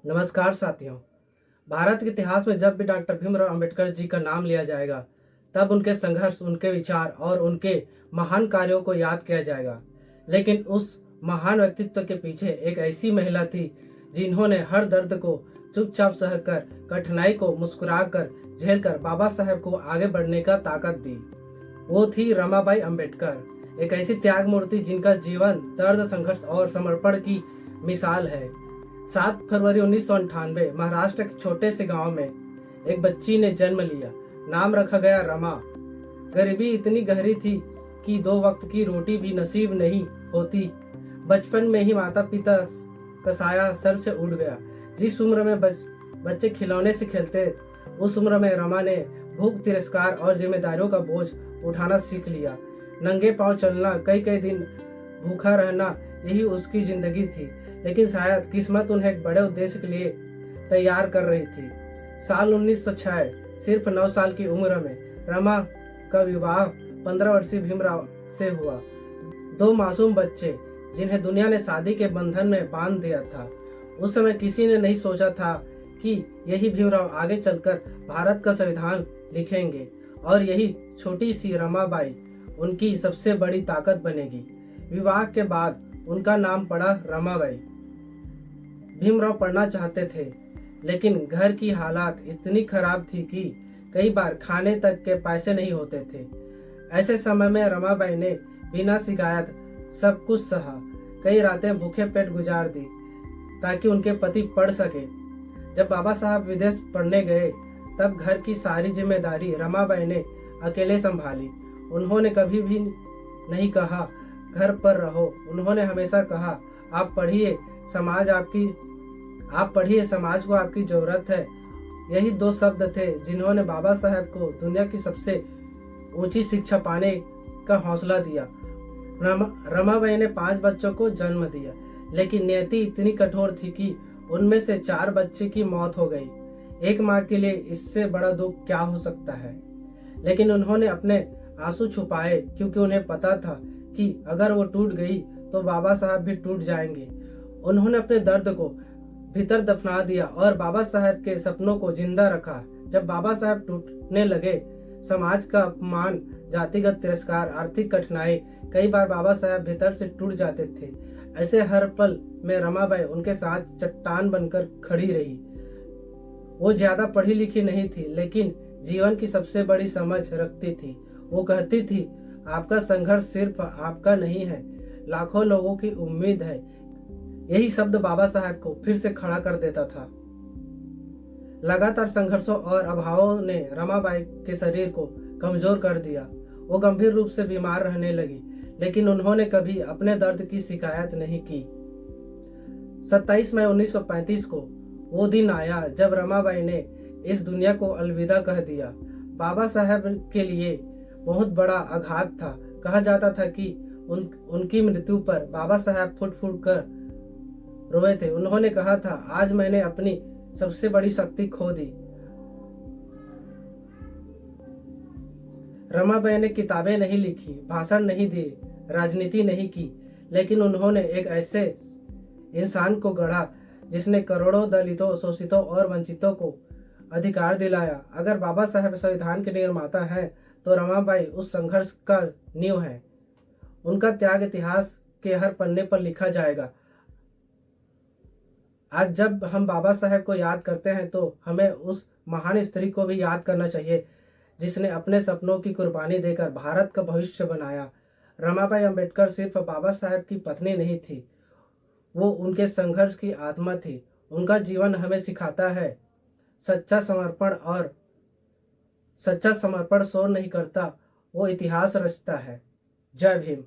नमस्कार साथियों। भारत के इतिहास में जब भी डॉक्टर भीमराव अंबेडकर जी का नाम लिया जाएगा, तब उनके संघर्ष, उनके विचार और उनके महान कार्यों को याद किया जाएगा। लेकिन उस महान व्यक्तित्व के पीछे एक ऐसी महिला थी जिन्होंने हर दर्द को चुपचाप सहकर, कठिनाई को मुस्कुराकर झेलकर बाबा साहेब को आगे बढ़ने का ताकत दी। वो थी रमाबाई अंबेडकर, एक ऐसी त्याग मूर्ति जिनका जीवन दर्द, संघर्ष और समर्पण की मिसाल है। 7 फरवरी 1998 महाराष्ट्र के छोटे से गांव में एक बच्ची ने जन्म लिया। नाम रखा गया रमा। गरीबी इतनी गहरी थी कि 2 वक्त की रोटी भी नसीब नहीं होती। बचपन में ही माता पिता का साया सर से उड़ गया। जिस उम्र में बच्चे खिलौने से खेलते, उस उम्र में रमा ने भूख, तिरस्कार और जिम्मेदारियों का बोझ उठाना सीख लिया। नंगे पांव चलना, कई कई दिन भूखा रहना, यही उसकी जिंदगी थी। लेकिन शायद किस्मत उन्हें एक बड़े उद्देश्य के लिए तैयार कर रही थी। साल 1906, सिर्फ 9 साल की उम्र में रमा का विवाह 15 वर्षीय भीमराव से हुआ। 2 मासूम बच्चे जिन्हें दुनिया ने शादी के बंधन में बांध दिया था। उस समय किसी ने नहीं सोचा था कि यही भीमराव आगे चलकर भारत का संविधान लिखेंगे और यही छोटी सी रमाबाई उनकी सबसे बड़ी ताकत बनेगी। विवाह के बाद उनका नाम पड़ा रमाबाई। भीमराव पढ़ना चाहते थे, लेकिन घर की हालात इतनी खराब थी कि कई बार खाने तक के पैसे नहीं होते थे। ऐसे समय में रमाबाई ने बिना शिकायत सब कुछ सहा। कई रातें भूखे पेट गुजार दी ताकि उनके पति पढ़ सके। जब बाबा साहब विदेश पढ़ने गए, तब घर की सारी जिम्मेदारी रमाबाई ने अकेले संभाली। उन्होंने कभी भी नहीं कहा घर पर रहो। उन्होंने हमेशा कहा आप पढ़िए, समाज को आपकी जरूरत है। यही 2 शब्द थे जिन्होंने बाबा साहेब को दुनिया की सबसे ऊंची शिक्षा पाने का हौसला दिया। रमाबाई ने 5 बच्चों को जन्म दिया, लेकिन नियति इतनी कठोर थी कि उनमें से 4 बच्चे की मौत हो गई। एक माँ के लिए इससे बड़ा दुख क्या हो सकता है। लेकिन उन्होंने अपने आंसू छुपाए, क्योंकि उन्हें पता था कि अगर वो टूट गई तो बाबा साहब भी टूट जाएंगे। उन्होंने अपने दर्द को भीतर दफना दिया और बाबा साहब के सपनों को जिंदा रखा। जब बाबा साहब टूटने लगे, समाज का अपमान, जातिगत तिरस्कार, आर्थिक कठिनाई, कई बार बाबा साहब भीतर से टूट जाते थे। ऐसे हर पल में रमाबाई उनके साथ चट्टान बनकर खड़ी रही। वो ज्यादा पढ़ी लिखी नहीं थी, लेकिन जीवन की सबसे बड़ी समझ रखती थी। वो कहती थी, आपका संघर्ष सिर्फ आपका नहीं है, लाखों लोगों की उम्मीद है। यही शब्द बाबा साहब को फिर से खड़ा कर देता था। लगातार संघर्षों और अभावों ने रमाबाई के शरीर को कमजोर कर दिया। वो गंभीर रूप से बीमार रहने लगी, लेकिन उन्होंने कभी अपने दर्द की शिकायत नहीं की। 27 मई 1935 को वो दिन आया जब रमाबाई ने इस दुनिया को अलविदा कह दिया। बाबा साहब के लिए बहुत बड़ा आघात था। कहा जाता था कि उनकी मृत्यु पर बाबा साहब फुट फुट कर रोए थे। उन्होंने कहा था, आज मैंने अपनी सबसे बड़ी शक्ति खो दी। रमाबाई ने किताबें नहीं लिखी, भाषण नहीं दिए, राजनीति नहीं की, लेकिन उन्होंने एक ऐसे इंसान को गढ़ा जिसने करोड़ों दलितों, शोषितों और वंचितों को अधिकार दिलाया। अगर बाबा साहब संविधान के निर्माता हैं, तो रमाबाई उस संघर्ष का नींव है। उनका त्याग इतिहास के हर पन्ने पर लिखा जाएगा। आज जब हम बाबा साहब को याद करते हैं, तो हमें उस महान स्त्री को भी याद करना चाहिए जिसने अपने सपनों की कुर्बानी देकर भारत का भविष्य बनाया। रमाबाई अंबेडकर सिर्फ बाबा साहब की पत्नी नहीं थी, वो उनके संघर्ष की आत्मा थी। उनका जीवन हमें सिखाता है, सच्चा समर्पण शोर नहीं करता, वो इतिहास रचता है। जय भीम।